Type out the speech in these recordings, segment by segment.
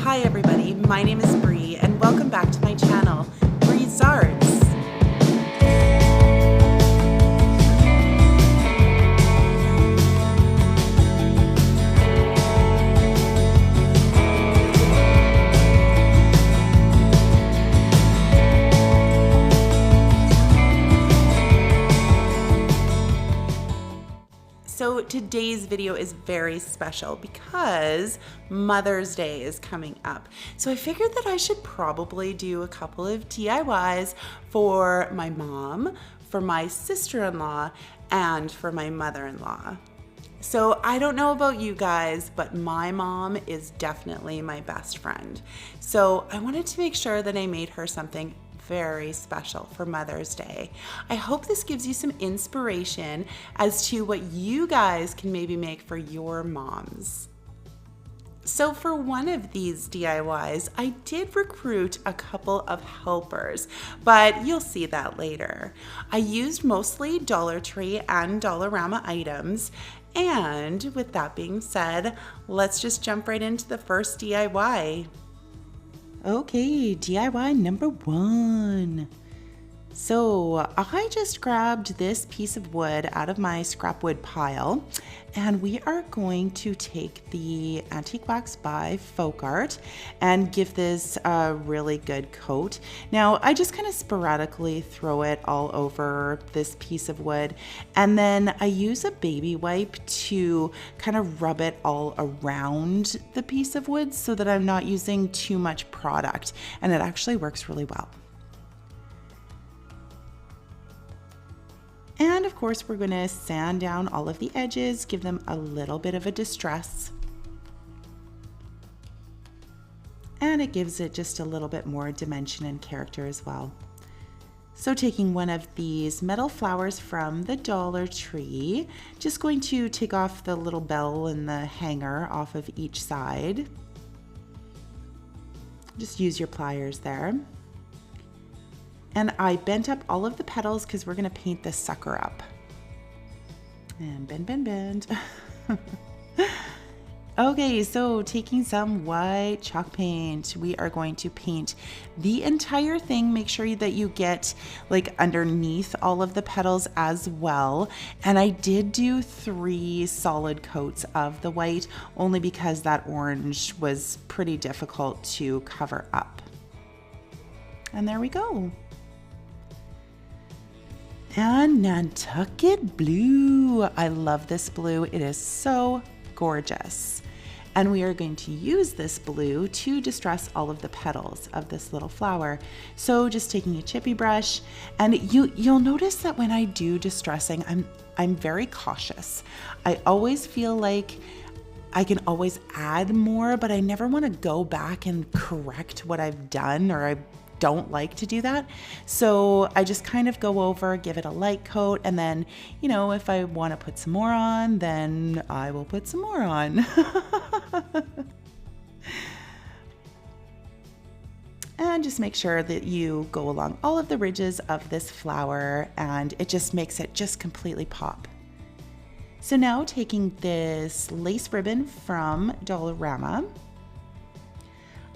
Hi everybody, my name is Bree and welcome back to my channel, Bree's Arts. So today's video is very special because Mother's Day is coming up. So I figured that I should probably do a couple of DIYs for my mom, for my sister-in-law, and for my mother-in-law. So I don't know about you guys, but my mom is definitely my best friend. So I wanted to make sure that I made her something very special for Mother's Day. I hope this gives you some inspiration as to what you guys can maybe make for your moms. So for one of these DIYs, I did recruit a couple of helpers, but you'll see that later. I used mostly Dollar Tree and Dollarama items, and with that being said, let's just jump right into the first DIY. Okay, DIY number 1. So I just grabbed this piece of wood out of my scrap wood pile, and we are going to take the Antique Wax by Folk Art and give this a really good coat. Now I just kind of sporadically throw it all over this piece of wood, and then I use a baby wipe to kind of rub it all around the piece of wood so that I'm not using too much product, and it actually works really well. And of course, we're going to sand down all of the edges, give them a little bit of a distress. And it gives it just a little bit more dimension and character as well. So taking one of these metal flowers from the Dollar Tree, just going to take off the little bell and the hanger off of each side. Just use your pliers there. And I bent up all of the petals because we're going to paint this sucker up. And bend, bend, bend. Okay, so taking some white chalk paint, we are going to paint the entire thing. Make sure that you get like underneath all of the petals as well. And I did do 3 solid coats of the white, only because that orange was pretty difficult to cover up. And there we go. And Nantucket Blue. I love this blue. It is so gorgeous. And we are going to use this blue to distress all of the petals of this little flower. So just taking a chippy brush, and you'll notice that when I do distressing, I'm very cautious. I always feel like I can always add more, but I never want to go back and correct what I've done, or I don't like to do that. So I just kind of go over, give it a light coat, and then, you know, if I want to put some more on, then I will put some more on. And just make sure that you go along all of the ridges of this flower, and it just makes it just completely pop. So now taking this lace ribbon from Dollarama,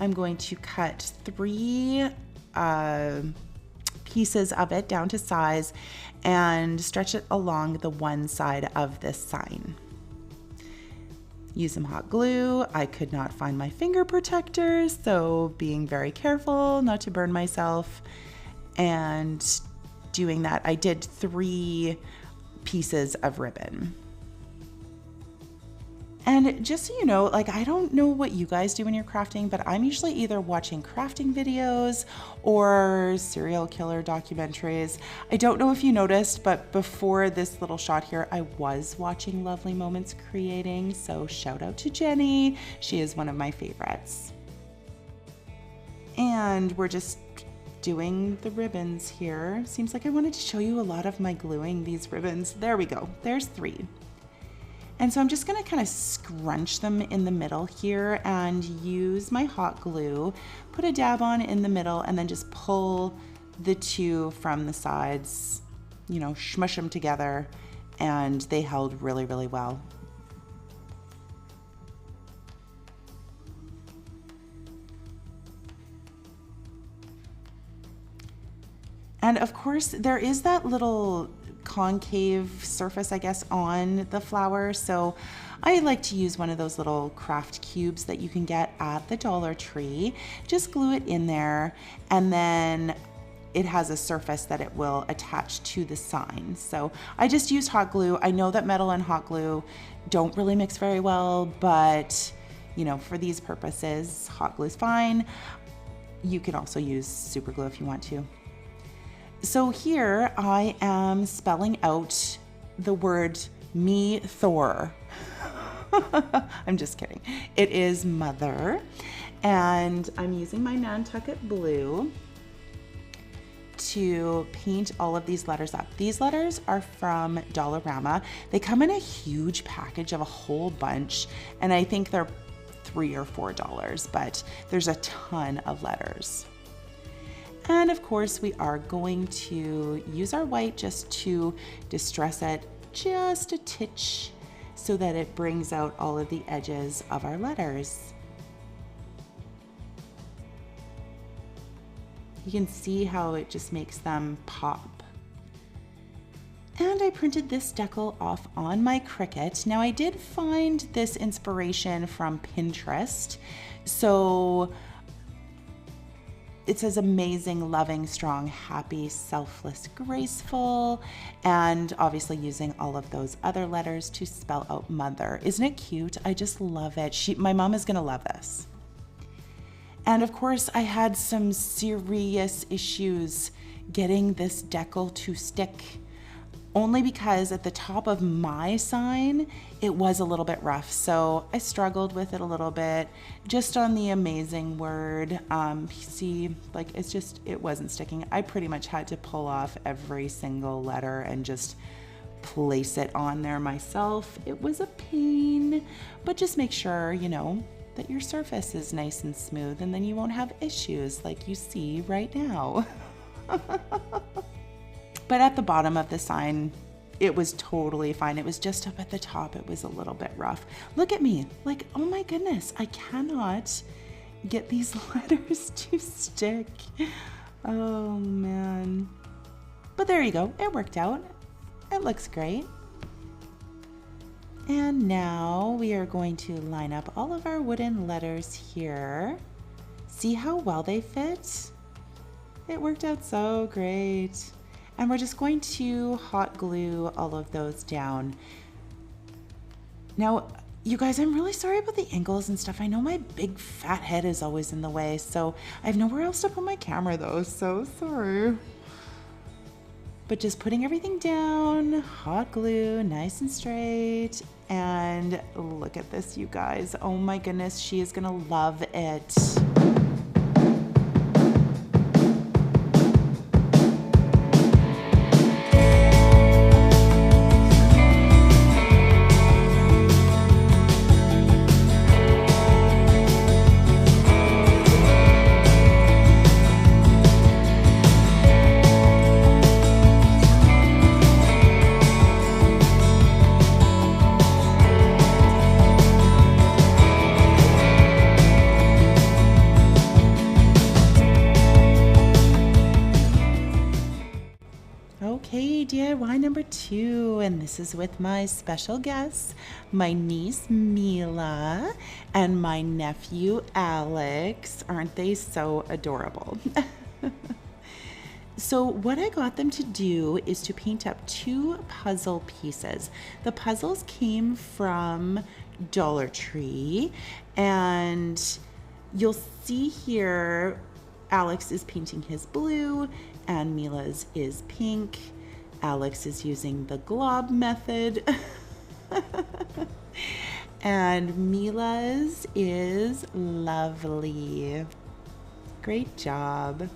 I'm going to cut 3 pieces of it down to size and stretch it along the one side of this sign. Use some hot glue. I could not find my finger protector, so being very careful not to burn myself. And doing that, I did 3 pieces of ribbon. And just so you know, like, I don't know what you guys do when you're crafting, but I'm usually either watching crafting videos or serial killer documentaries. I don't know if you noticed, but before this little shot here, I was watching Lovely Moments Creating. So shout out to Jenny. She is one of my favorites. And we're just doing the ribbons here. Seems like I wanted to show you a lot of my gluing these ribbons. There we go. There's 3. And so I'm just gonna kind of scrunch them in the middle here and use my hot glue, put a dab on in the middle, and then just pull the 2 from the sides, you know, smush them together, and they held really, really well. And of course, there is that little concave surface, I guess, on the flower. So I like to use one of those little craft cubes that you can get at the Dollar Tree. Just glue it in there, and then it has a surface that it will attach to the sign. So I just used hot glue. I know that metal and hot glue don't really mix very well, but you know, for these purposes, hot glue is fine. You can also use super glue if you want to. So here I am spelling out the word me Thor. I'm just kidding. It is mother. And I'm using my Nantucket blue to paint all of these letters up. These letters are from Dollarama. They come in a huge package of a whole bunch, and I think they're $3 or $4, but there's a ton of letters. And of course, we are going to use our white just to distress it just a titch so that it brings out all of the edges of our letters. You can see how it just makes them pop. And I printed this decal off on my Cricut. Now I did find this inspiration from Pinterest. So it says amazing, loving, strong, happy, selfless, graceful, and obviously using all of those other letters to spell out mother. Isn't it cute? I just love it. My mom is gonna love this. And of course, I had some serious issues getting this decal to stick, only because at the top of my sign, it was a little bit rough. So I struggled with it a little bit, just on the amazing word. See, like it wasn't sticking. I pretty much had to pull off every single letter and just place it on there myself. It was a pain, but just make sure, you know, that your surface is nice and smooth, and then you won't have issues like you see right now. But at the bottom of the sign, it was totally fine. It was just up at the top. It was a little bit rough. Look at me. Like, oh my goodness, I cannot get these letters to stick. Oh man. But there you go. It worked out. It looks great. And now we are going to line up all of our wooden letters here. See how well they fit? It worked out so great. And we're just going to hot glue all of those down. Now, you guys, I'm really sorry about the angles and stuff. I know my big fat head is always in the way, so I have nowhere else to put my camera though, so sorry. But just putting everything down, hot glue, nice and straight. And look at this, you guys. Oh my goodness, she is gonna love it. Okay, DIY number 2, and this is with my special guests, my niece Mila and my nephew Alex. Aren't they so adorable? So what I got them to do is to paint up 2 puzzle pieces. The puzzles came from Dollar Tree, and you'll see here Alex is painting his blue and Mila's is pink. Alex is using the glob method. And Mila's is lovely. Great job.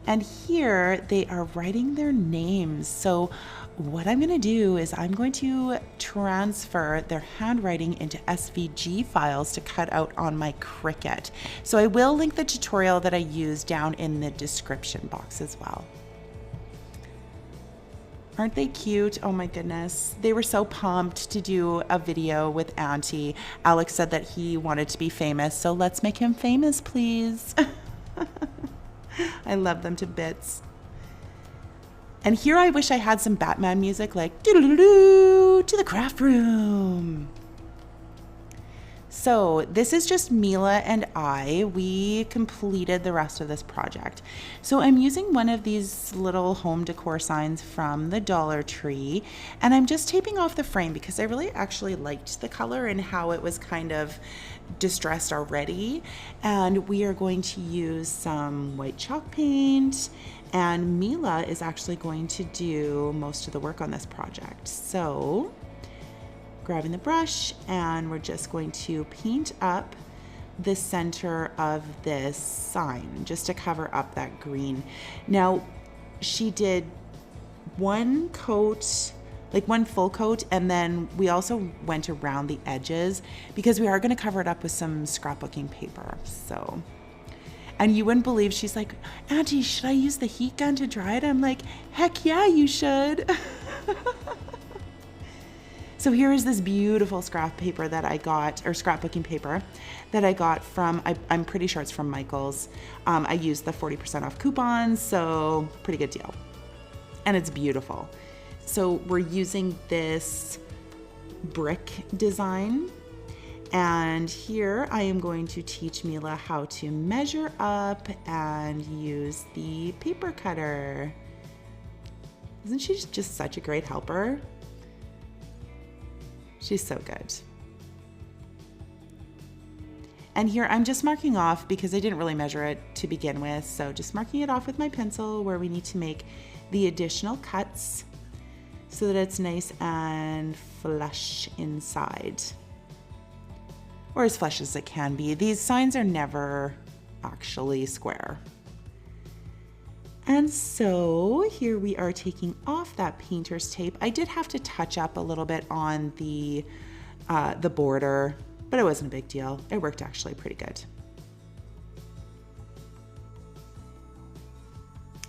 And here they are writing their names. So what I'm gonna do is I'm going to transfer their handwriting into SVG files to cut out on my Cricut. So I will link the tutorial that I use down in the description box as well. Aren't they cute? Oh my goodness. They were so pumped to do a video with Auntie. Alex said that he wanted to be famous, so let's make him famous, please. I love them to bits. And here I wish I had some Batman music, like doo-doo-doo-doo, to the craft room. So this is just Mila and I. We completed the rest of this project. So I'm using one of these little home decor signs from the Dollar Tree, and I'm just taping off the frame because I really actually liked the color and how it was kind of distressed already. And we are going to use some white chalk paint, and Mila is actually going to do most of the work on this project. So grabbing the brush, and we're just going to paint up the center of this sign just to cover up that green. Now, she did one coat, like one full coat, and then we also went around the edges because we are going to cover it up with some scrapbooking paper. So, and you wouldn't believe, she's like, Auntie, should I use the heat gun to dry it? I'm like, heck yeah, you should. So here is this beautiful scrap paper that I got, or scrapbooking paper that I got from, I'm pretty sure it's from Michael's. I used the 40% off coupons, so pretty good deal. And it's beautiful. So we're using this brick design. And here I am going to teach Mila how to measure up and use the paper cutter. Isn't she just such a great helper? She's so good. And here I'm just marking off because I didn't really measure it to begin with. So just marking it off with my pencil where we need to make the additional cuts so that it's nice and flush inside. Or as flush as it can be. These signs are never actually square. And so here we are taking off that painter's tape. I did have to touch up a little bit on the border, but it wasn't a big deal. It worked actually pretty good.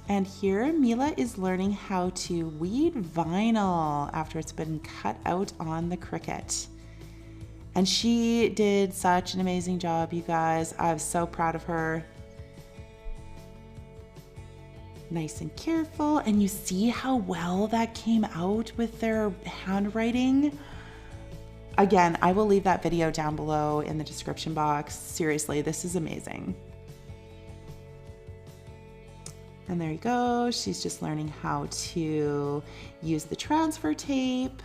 And here Mila is learning how to weed vinyl after it's been cut out on the Cricut. And she did such an amazing job, you guys. I was so proud of her. Nice and careful, and you see how well that came out with their handwriting. Again, I will leave that video down below in the description box. Seriously, this is amazing. And there you go. She's just learning how to use the transfer tape.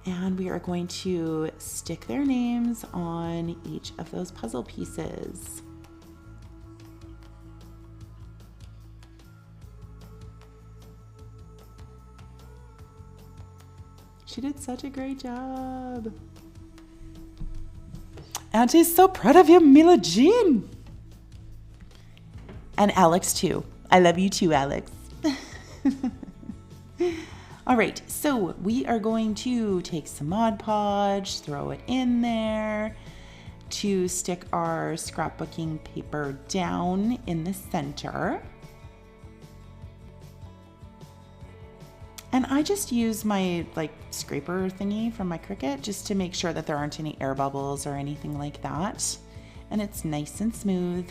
And we are going to stick their names on each of those puzzle pieces. She did such a great job. Auntie's so proud of you, Mila Jean. And Alex too. I love you too, Alex. All right, so we are going to take some Mod Podge, throw it in there to stick our scrapbooking paper down in the center. And I just use my scraper thingy from my Cricut just to make sure that there aren't any air bubbles or anything like that. And it's nice and smooth.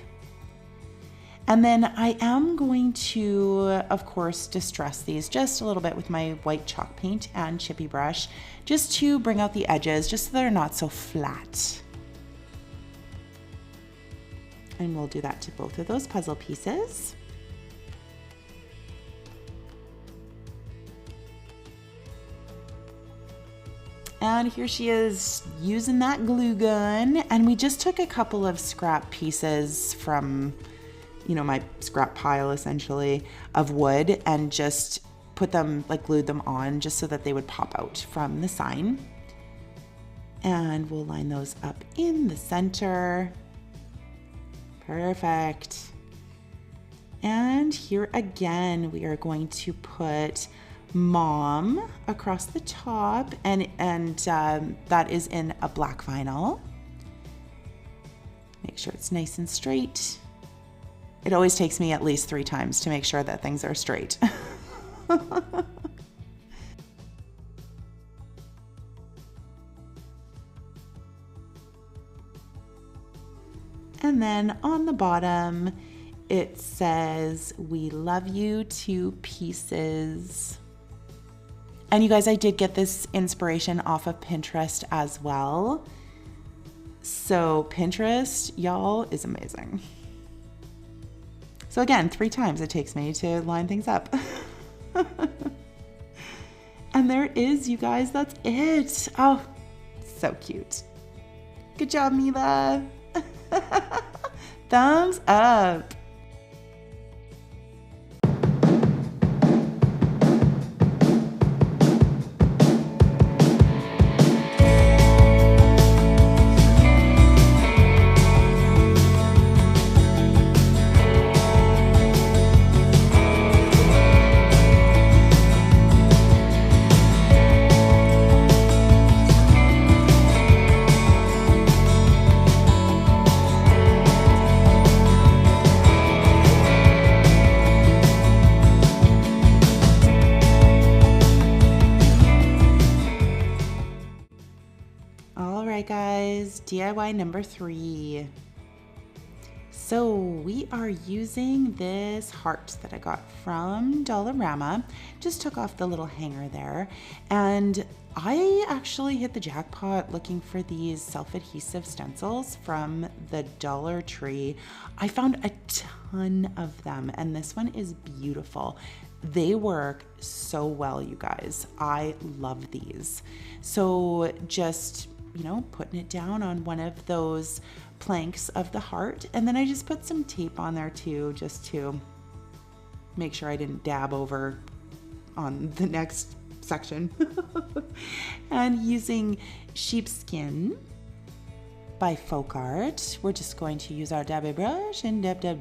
And then I am going to, of course, distress these just a little bit with my white chalk paint and chippy brush, just to bring out the edges, just so they're not so flat. And we'll do that to both of those puzzle pieces. And here she is using that glue gun. And we just took a couple of scrap pieces from, my scrap pile essentially of wood and just put them, glued them on just so that they would pop out from the sign. And we'll line those up in the center. Perfect. And here again, we are going to put Mom across the top, and that is in a black vinyl. Make sure it's nice and straight. It always takes me at least 3 times to make sure that things are straight. And then on the bottom, it says, "We love you to pieces." And you guys, I did get this inspiration off of Pinterest as well. So Pinterest, y'all, is amazing. So again, 3 times it takes me to line things up. And there it is, you guys, that's it. Oh, so cute. Good job, Mila. Thumbs up. Guys, DIY number 3. So we are using this heart that I got from Dollarama. Just took off the little hanger there, and I actually hit the jackpot looking for these self-adhesive stencils from the Dollar Tree. I found a ton of them, and this one is beautiful. They work so well, you guys. I love these. So just, you know, putting it down on one of those planks of the heart, and then I just put some tape on there too, just to make sure I didn't dab over on the next section. And using sheepskin by Folk Art, we're just going to use our dabby brush and dab,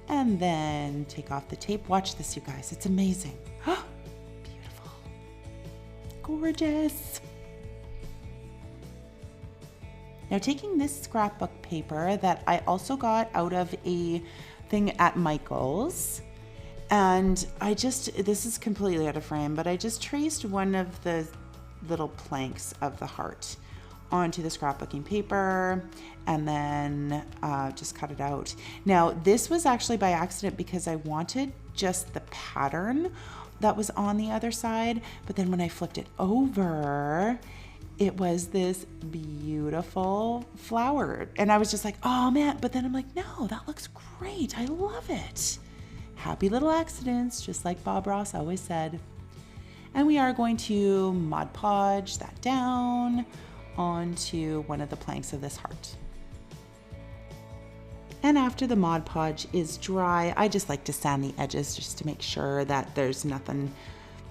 and then take off the tape. Watch this, you guys, it's amazing. Beautiful, gorgeous. Now taking this scrapbook paper that I also got out of a thing at Michael's, and this is completely out of frame, but I just traced one of the little planks of the heart onto the scrapbooking paper, and then just cut it out. Now this was actually by accident because I wanted just the pattern that was on the other side, but then when I flipped it over, it was this beautiful flower. And I was just like, oh man, but then I'm like, no, that looks great. I love it. Happy little accidents, just like Bob Ross always said. And we are going to Mod Podge that down onto one of the planks of this heart. And after the Mod Podge is dry, I just like to sand the edges just to make sure that there's nothing,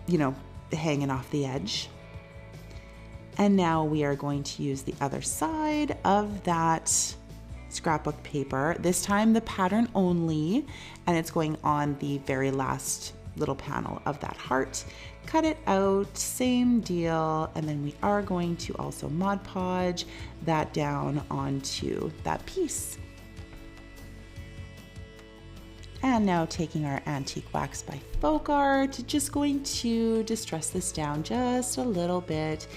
you know, hanging off the edge. And now we are going to use the other side of that scrapbook paper, this time the pattern only, and it's going on the very last little panel of that heart. Cut it out, same deal, and then we are going to also Mod Podge that down onto that piece. And now taking our antique wax by Folk Art, just going to distress this down just a little bit,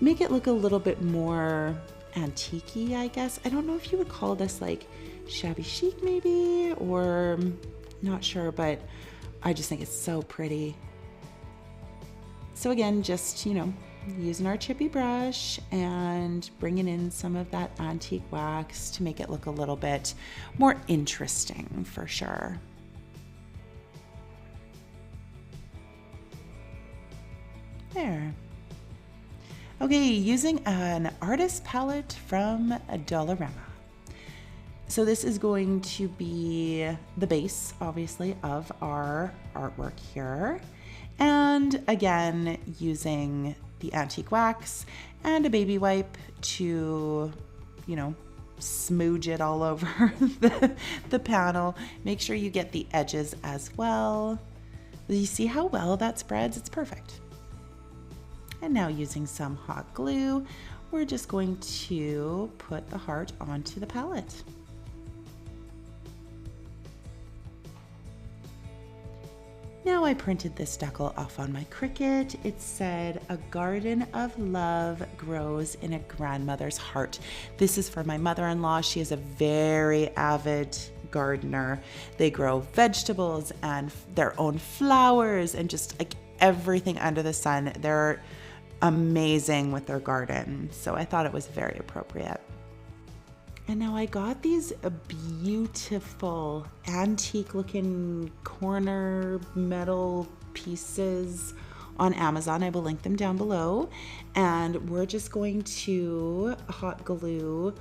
make it look a little bit more antique-y, I guess. I don't know if you would call this like shabby chic maybe, or not sure, but I just think it's so pretty. So again, just, you know, using our chippy brush and bringing in some of that antique wax to make it look a little bit more interesting for sure. There. Okay, using an artist palette from Dollarama. So this is going to be the base, obviously, of our artwork here. And again, using the antique wax and a baby wipe to, you know, smooge it all over the panel. Make sure you get the edges as well. You see how well that spreads? It's perfect. And now using some hot glue, we're just going to put the heart onto the palette. Now I printed this decal off on my Cricut. It said, "A garden of love grows in a grandmother's heart." This is for my mother-in-law. She is a very avid gardener. They grow vegetables and their own flowers and just like everything under the sun. They're amazing with their garden. So I thought it was very appropriate. And now I got these beautiful antique looking corner metal pieces on Amazon. I will link them down below. And we're just going to hot glue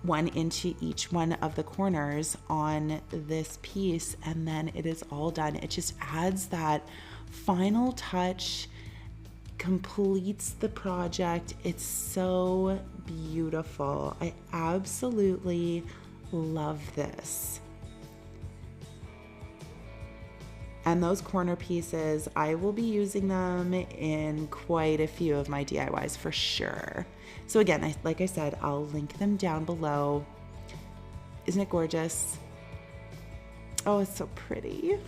one into each one of the corners on this piece. And then it is all done. It just adds that final touch, completes the project. It's so beautiful. I absolutely love this. And those corner pieces, I will be using them in quite a few of my DIYs for sure. So again, like I said, I'll link them down below. Isn't it gorgeous? Oh, it's so pretty.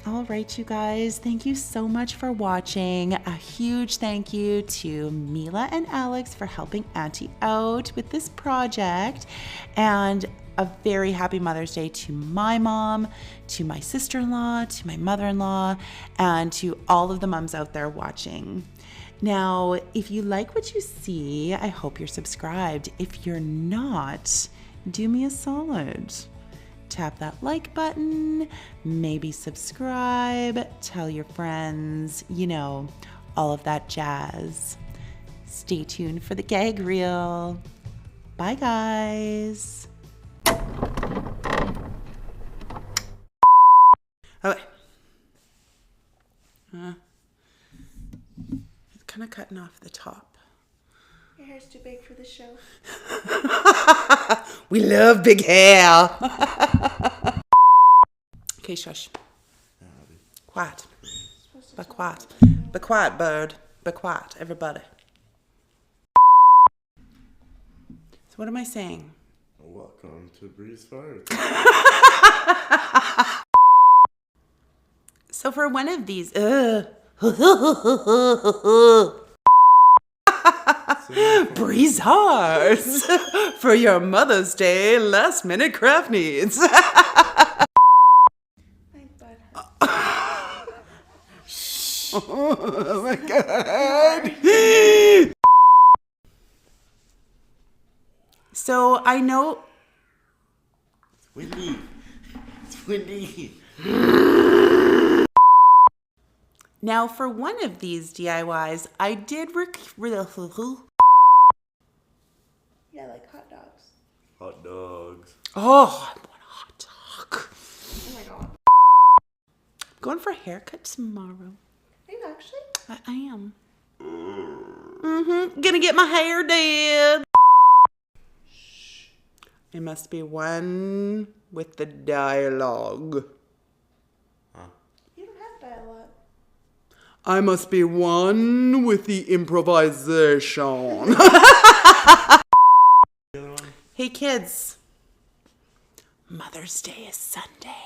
Alright, you guys, thank you so much for watching. A huge thank you to Mila and Alex for helping Auntie out with this project, and a very happy Mother's Day to my mom, to my sister-in-law, to my mother-in-law, and to all of the moms out there watching. Now, if you like what you see, I hope you're subscribed. If you're not, do me a solid. Tap that like button, maybe subscribe, tell your friends, you know, all of that jazz. Stay tuned for the gag reel. Bye, guys. Okay. It's kind of cutting off the top. Your hair's too big for the show. We love big hair. Okay, shush. Quiet. Be quiet. Be quiet, bird. Be quiet, everybody. So what am I saying? Welcome to Breeze Fire. So for one of these, Breeze Hearts for your Mother's Day last minute craft needs. Oh my God. So I know. It's windy. It's windy. Now for one of these DIYs, I did Yeah, like hot dogs. Hot dogs. Oh, I want a hot dog. Oh my God. I'm going for a haircut tomorrow. Are you actually? I am. Gonna get my hair did. Shh. It must be one with the dialogue. Huh? You don't have dialogue. I must be one with the improvisation. The other one? Hey kids, Mother's Day is Sunday.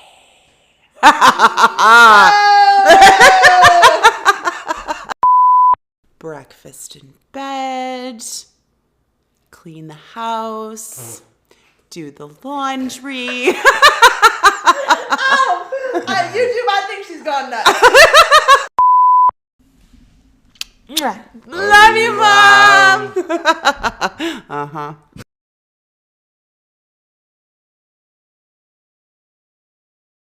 Breakfast in bed, clean the house, do the laundry. Oh! YouTube, I think she's gone nuts. Love you, Mom. Uh-huh.